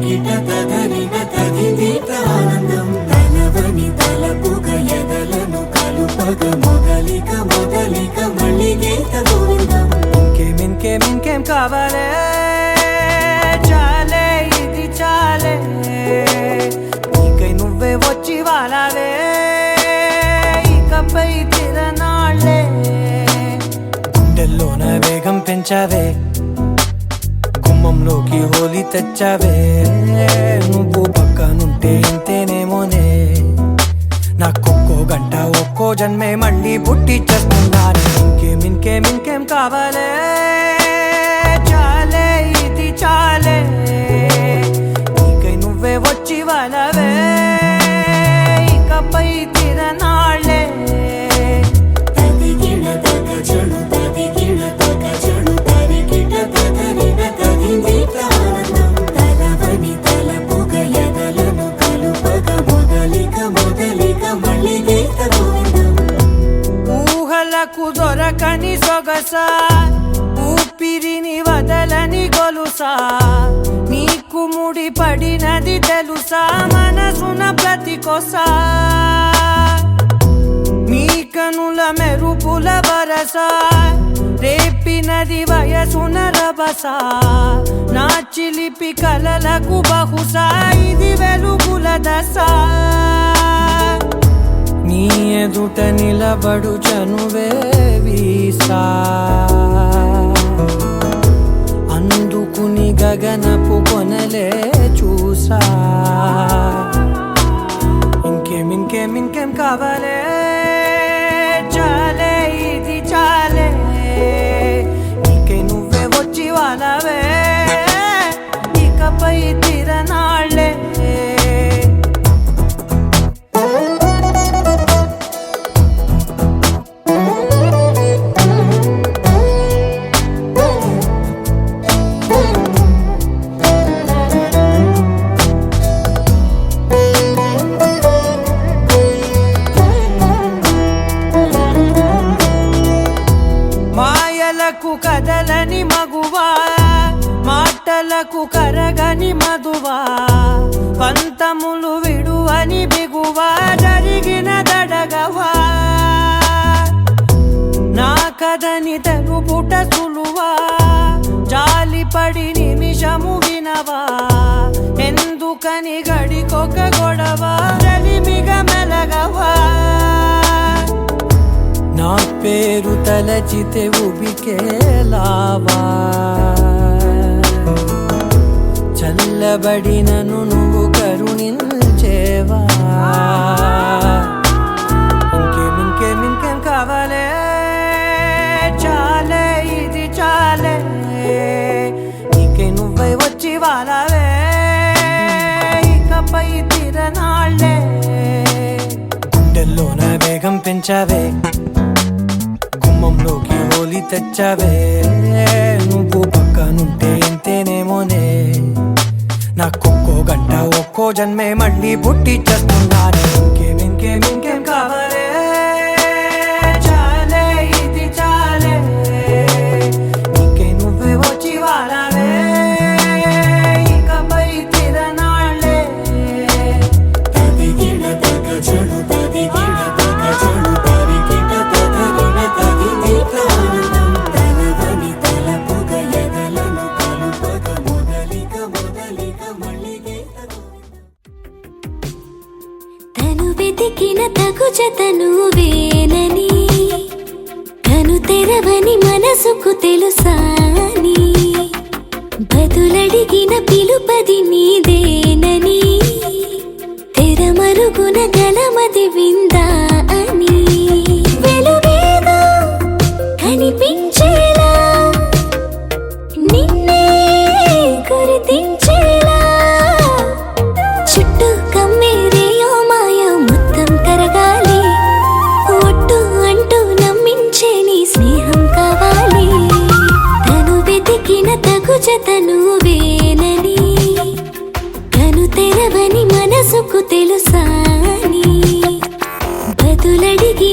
తరికిట తగరిన తగిదీత ఆనందం తలవని తలపుగ ఎదలను కలుపగ మొదలిక మొదలిక మళ్ళీ గీత గోవిందం ఇంకేం కావాలే చాలే ఇది చాలే నీకై నువ్వే వచ్చి వాలావే ఇకపై తిరనాళ్ళే గుండెల్లోన వేగం పెంచావే గుమ్మంలోకి హోలీ తెచ్చావే నువ్వు పక్కనుంటే ఇంతేనేమోనే నాకొక్కో గంట ఒక్కో జన్మే మళ్ళీ పుట్టి చేస్తున్నాను ఇంకేం కావాలే చాలే ఇది చాలే నీకై నువ్వే వచ్చి వాలవే ఇకపై తిరనాళ్ళే తదిగిన తగజను తదిగిన తగజను తరికిట తగరిన తగిదీత ఆనందం తలవని తలపుగ ఎదలను కలుపగ మొదలిక మొదలిక మళ్ళీ గీత గోవిందం ఊహలకు దొరకని సొగసా ఊపిరిని వదలని గొలుసా నీకు ముడి పడినది తెలుసా మనసున ప్రతి కొసా నీ కనుల మెరుపుల వరసా రేపినది వయసున రభసా నా చిలిపి కలలకు బహుశా ఇది వెలుగుల దశ నీ ఎదుట నిలబడు చనువే వీసా అందుకుని గగనపు కొనలే చూసా ఇంకేం కావాలే చాలే ఇది చాలే నీకై నువ్వే వచ్చి వాలవే ఇకపై తిరనాళ్ళే మాయలకు కదలని మగువా మాటలకు కరగని మధువా పంతములు విడువని బిగువా జరిగిన దడగవా నా కదని తెలుపుట సులువా జాలిపడి నిమిషము వినవా ఎందుకని గడికొక గొడవ రలిమిగ మెలగవా నా పేరు తలచితే ఉబికేలావా చల్లబడినను నువ్వు కరుణించేవా ఇంకేం కావాలే చాలే ఇది చాలే నీకై నువ్వై వచ్చి వాలవే ఇకపై తిరనాళ్ళే గుండెల్లోన వేగం పెంచావే గుమ్మంలోకి హోలీ తెచ్చావే నువ్వు పక్కనుంటే ఇంతేనేమోనే నాకొక్కో గంట ఒక్కో జన్మే మళ్ళీ పుట్టి చేస్తున్నాను ఇంకేం కావాలే చాలే ఇది చాలే నీకై నువ్వే వచ్చి వాలవే ఇకపై తిరనాళ్ళే తదిగిన తగజను తదిగిన తగజను తరికిట తగరిన తగిదీత ఆనందం తలవని తలపుగ ఎదలను కలుపగ మొదలిక మొదలిక మళ్ళీ గీత తను వెతికిన తగు జతను వేనని తను తెరవని మనసుకు తెలుసాని బదులడిగిన పిలుపది నీదేనని తెరమరుగున గలమది విందా అని వెలుగేదో కనిపించేలా నిన్నే గుర్తించేలా చుట్టూ కమ్మేరేయో మాయో మొత్తం కరగాలి ఒట్టు అంటూ నమ్మించే నీ స్నేహం కావాలి తను వెతికిన తగు జతను వేనని తను తెరవని మనసుకు తెలుసాని బదులడిగి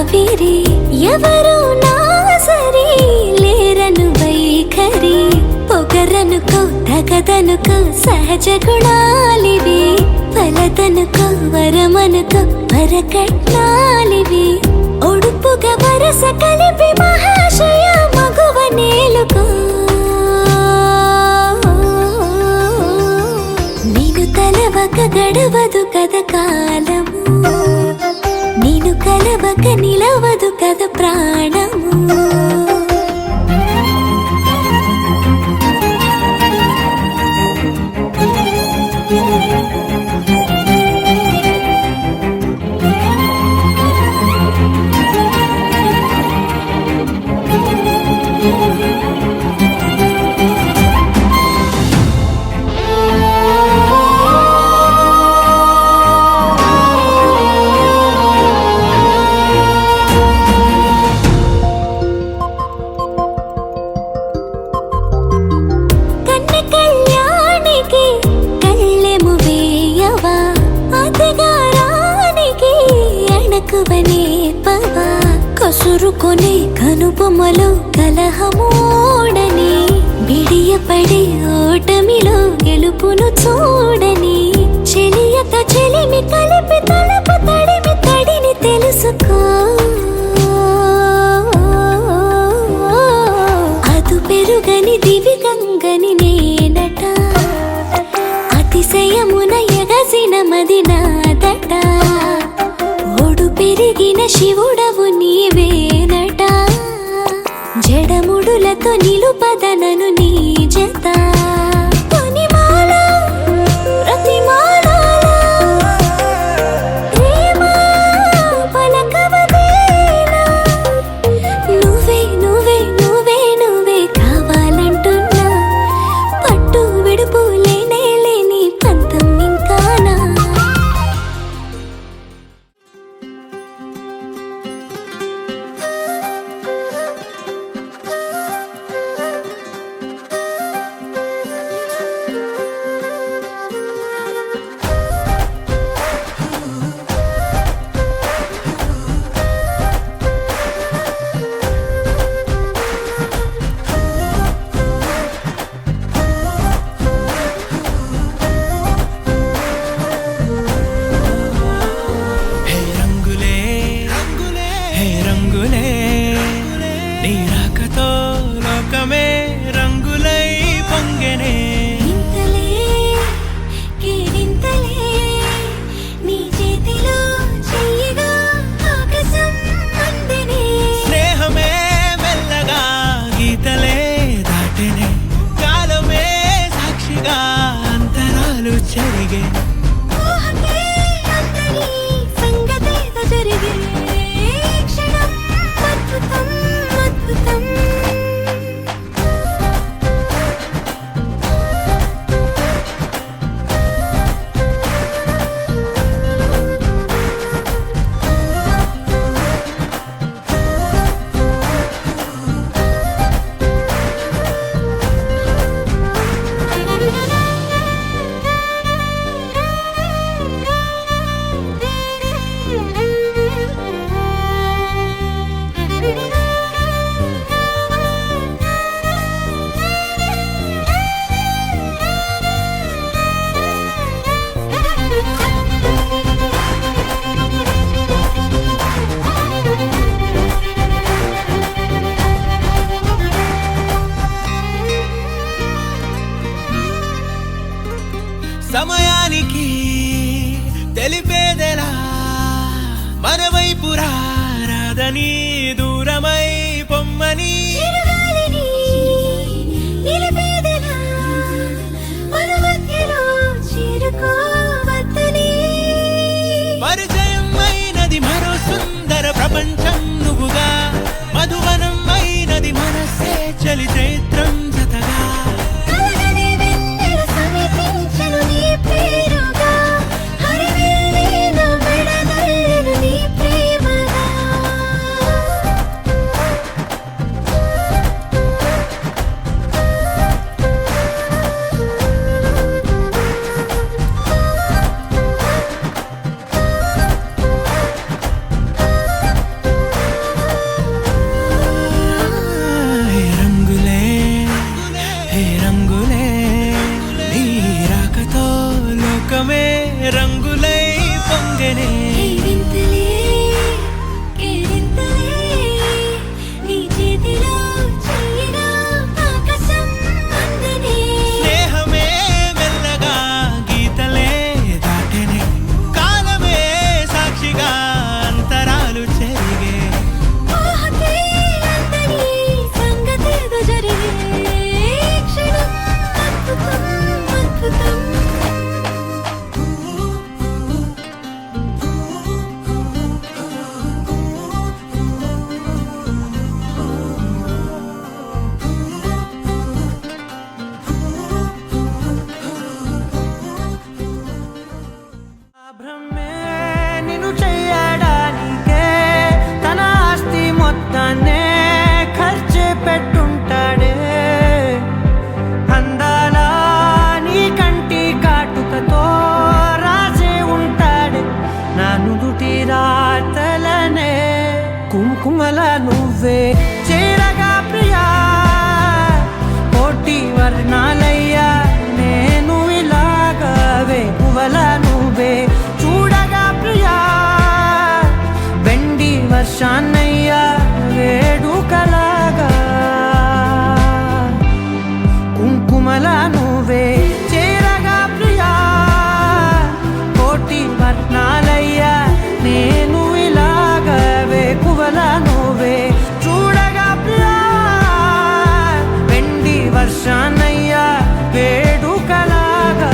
ఆవిరి ఎవరు నా సరి లేరను వైఖరి పొగరనుకో తగదనుకో సహజ గుణాలివి ఫలదనుకో వరమనుకో వరకట్నాలివి ఒడుపుగా వరస కలిపి మహాశయ మగువ నేలుకో నేను తలవక గడవదు కథ కాలము నేను కలవక నిలవదు కథ ప్రాణము కసురుకొనే కనుబొమ్మలో కలహమోడని బిడియపడే ఓటమిలో గెలుపును చూడని చెలియత చెలిమి కలిపి తలపు తడిమి తడిని తెలుసుకో అదు పెరుగని దివి గంగని నేనట అతిశయమున ఎగసిన మది నాదట పెరిగిన శివుడవు నీవేనట జడముడులతో నిలుపదనను నీ జత పనిమాల ప్రతిమాల ప్రేమ పలకవదేనా నువ్వే నువ్వే నువ్వే నువ్వే కావాలంటున్నా పట్టు విడుపు లేనే లేని పంతం ఇంకానా సమయానికి తెలిపేదెలా మనవైపు రాదని దూరమై పొమ్మని పరిచయం అయినది మరో సుందర ప్రపంచం నువ్వుగా మధువనం అయినది మనసే చలి చైత్రం జతగా దుటి రాతలనే కుంకుమల నువ్వే చేరగా ప్రియా కోటి వర్ణాలయ్యా నేను ఇలాగవే పువ్వల నువ్వే చూడగా ప్రియా వెండి వర్షాన్నయ్యా వేడుకలాగా కుంకుమల నువ్వే చేరగా ప్రియా కోటి వర్ణాలయ్యా నేను ఇలాగవే పువ్వల నువ్వే చూడగా ప్రియా వెండి వర్షాన్నయ్యా వేడుకలాగా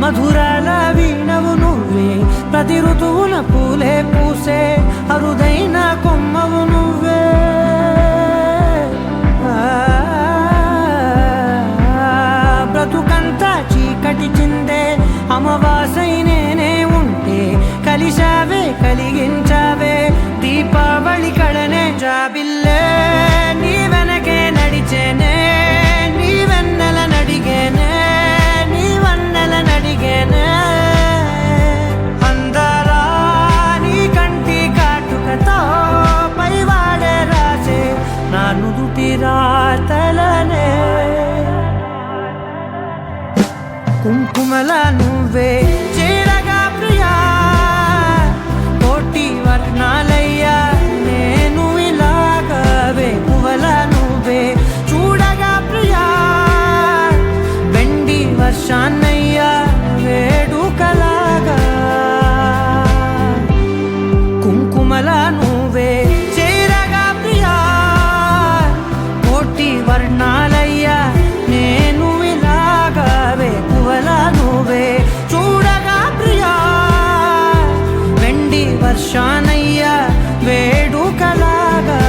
మధురాల వీణవు నువ్వే ప్రతి ఋతువుల పూలే పూసే అరుదైన కొమ్మవు నువ్వే బ్రతుకంతా చీకటి చిందే అమవాసై నేనే ఉంటే కలిశావే కలిగించావే దీపావళి కళనే జాబిల్లే నీ వెనకే నడిచేనే నీ వెన్నెల నడిగేనే నడిగేనే అందరా నీ కంటి కాటుకతో పైవాడే రాసే నా నుదుటి రాతలనే కుంకుమల నువ్వే చేరగా ప్రియా కోటి వర్ణాలయ్యా నేను ఇలాగవే పువ్వల నువ్వే చూడగా ప్రియా వెండి వర్షాన్నయ్యా వేడుకలాగా కుంకుమల నువ్వే చేరగా ప్రియా కోటి వర్ణాలయ్యా నేను ఇలాగవే పువ్వల నువ్వే చూడగా ప్రియా వెండి వర్షాన్నయ్యా వేడుకలాగా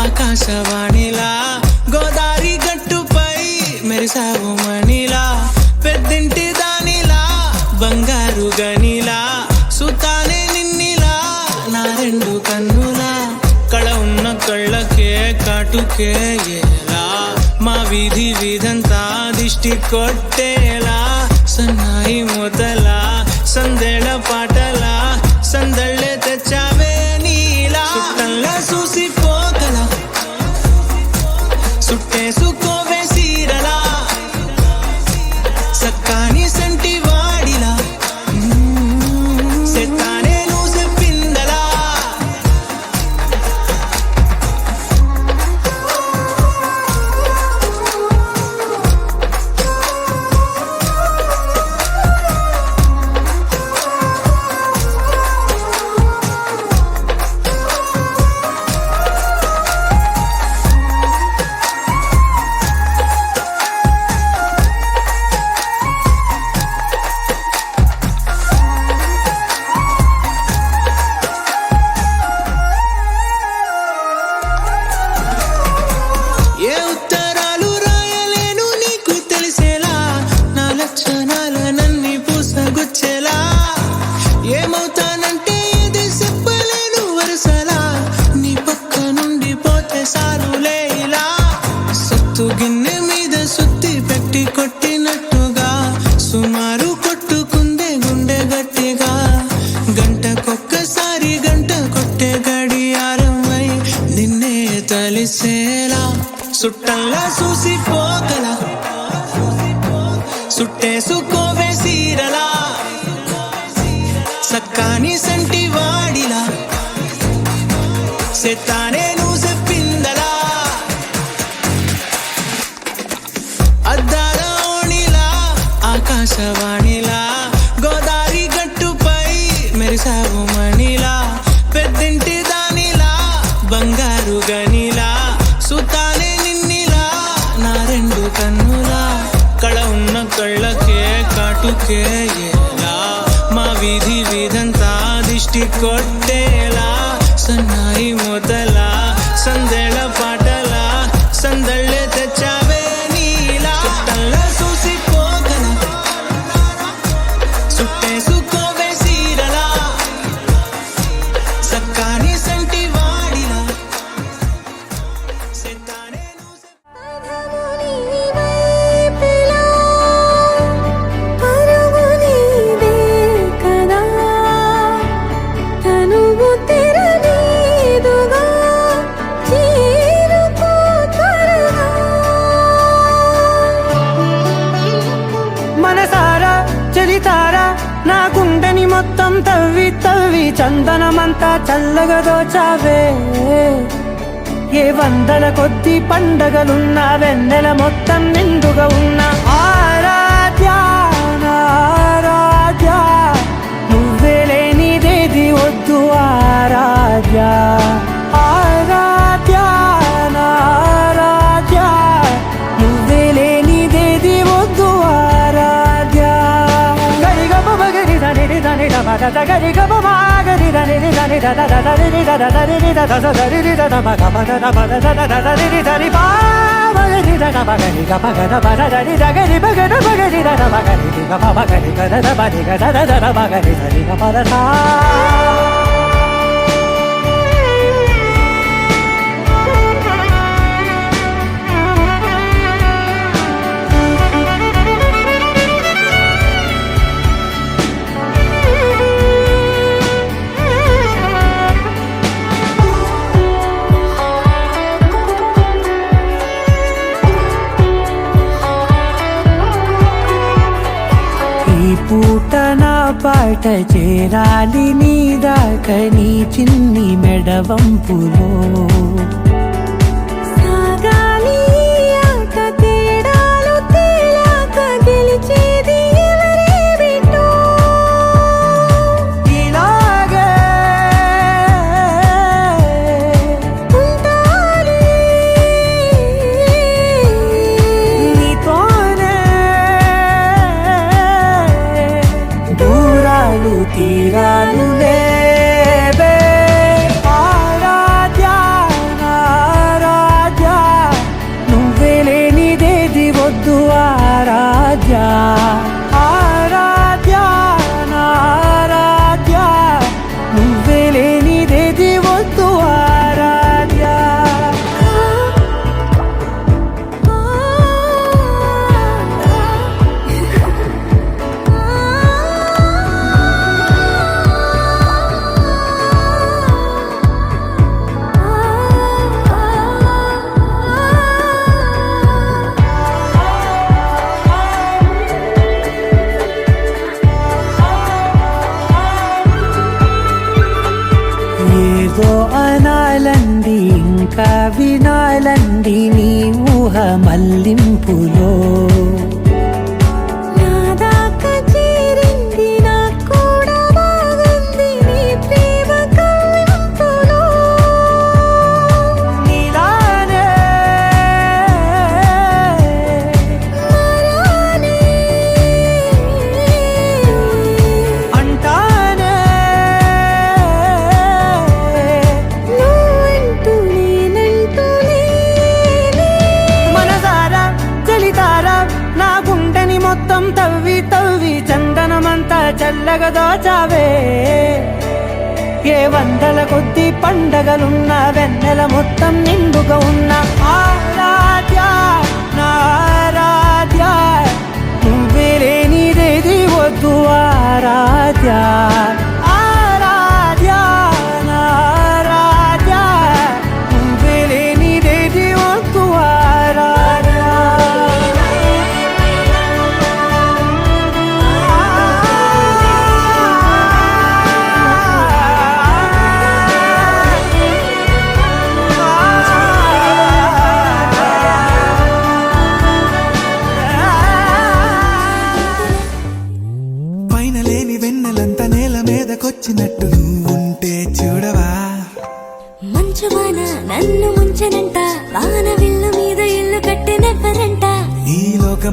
ఆకాశవాణిలా గోదారి గట్టుపై మెరిసావు మణిలా పెద్దింటి దానిలా బంగారు గనిలా సుతానే నిన్నిలా నా రెండు కన్నులా కళ ఉన్న కళ్ళకే కాటుకే ఎలా మా వీధి వీధంతా దిష్టి కొట్టేలా సన్నాయి మొదలా సందేళ పాటలా సందళ్ళే తెచ్చావే నీలా సుట్టంలా చూసిపోగల సుట్టేసుకోవే సీరలా సక్కాని సంటి వాడిలా సెట్టానే నువ్వు చెప్పిందలా సుట్టేసుకోవే సీరలా సక్కాని సంటి వాడిలా సెత్తానే నువ్వు చెప్పిందలా అద్దాల ఓణిలా ఆకాశవాణిలా గోదారి గట్టుపై మెరిసావు మణిలా పెద్దింటి దానిలా బంగారు గనిలా సుతానే నిన్నిలా నా రెండు కన్నులా కళ ఉన్న కళ్ళకే కాటుకే ఎలా మా వీధి వీధంతా దిష్టి కొట్టేలా సన్నాయి మొదల సందెళ పాటల సందళ్ళే తెచ్చావే నీలా చుట్టల్లా చూసిపోగల సుట్టేసుకోవే సీరలా సక్కాని సంటి వాడిలా సెత్తానే మనసారా చలితారా నా గుండెని మొత్తం తవ్వి తవ్వి చందనమంతా చల్లగా దోచావే ఏ వందల కొద్ది పండగలున్నా వెన్నెల మొత్తం నిండుగా ఉన్న ఆరాధ్య నా ఆరాధ్య నువ్వే లేనిదేది వద్దు ఆరాధ్య ఆరాధ్య నా ఆరాధ్య నువ్వే లేనిదేది వద్దు ఆరాధ్య గరిగమ మగరి దని దని మగ గరి గమ మాగరి దని దని దద దని దద దని దద దని దద మగ మగ మగ దద దని దని బా మగరి దద మగరి గమ గద బద దని దగరి మగద మగరి దద మగరి గమ మగరి గద బది గద దద మగరి దని గమ దద ఈ పూట నా పాట చేరాలి నీ దాకా నీ చిన్ని మెడవంపులో సాగాలి ఆట తేడాలు తేలాక గెలిచేది ఎవరే బిడ్డో ఇలాగే ఉంటాలి నీతోనే దూరాలు తీరాలు లేవే ఆరాధ్య నా ఆరాధ్య నువ్వే లేనిదేది వద్దు ఆరాధ్య ఆరాధ్య నా ఆరాధ్య నువ్వే లేనిదేది వద్దు ఆరాధ్య ఏదో అనాలండి ఇంకా వినాలండి నీ ఊహ మల్లింపులో నా దాకా చేరింది నాకు కూడా బాగుంది నీ ప్రేమ కవ్వింపులో నీలానే మరానే అంటానే నువ్వంటూ నేనంటూ లేనే మనసారా చలితారా నా గుండెని మొత్తం తవ్వి తవ్వి చందనమంతా చల్లగా దోచావే ఏ వందల కొద్ది పండగలున్న వెన్నెల మొత్తం నిండుగా ఉన్న ఆరాధ్య నా ఆరాధ్య నువ్వే లేనిదేది వద్దు ఆరాధ్య ఆరాధ్య నా ఆరాధ్య నువ్వే లేనిదేది వద్దు ఆరాధ్య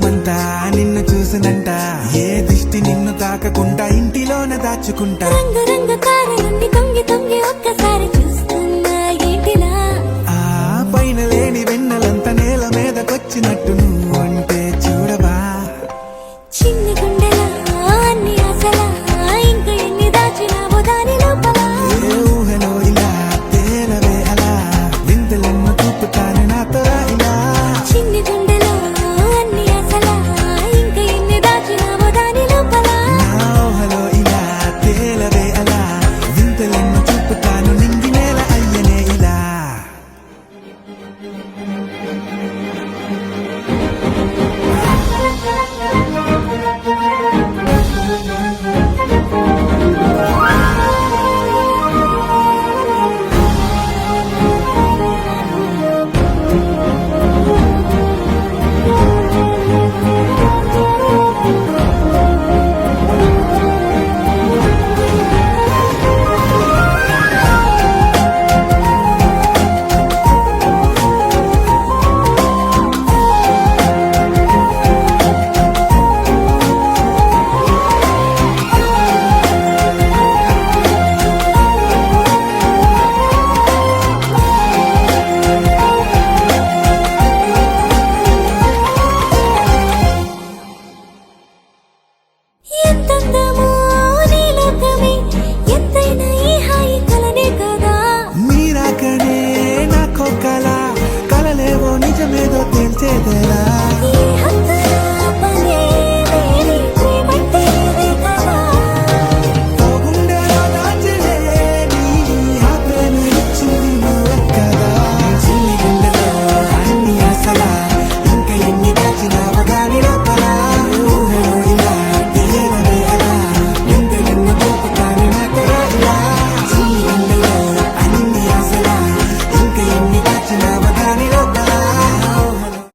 లోకమంతా నిన్ను చూసినంట ఏ దిష్టి నిన్ను తాకకుండా ఇంటిలోన దాచుకుంటా రంగు రంగు కారు నుండి తొంగి తొంగి ఒక్కసారి చూస్తున్నా ఏంటిలా ఆ పైన లేని వెన్నెలంత నేల మీదకొచ్చినట్టు నువ్వు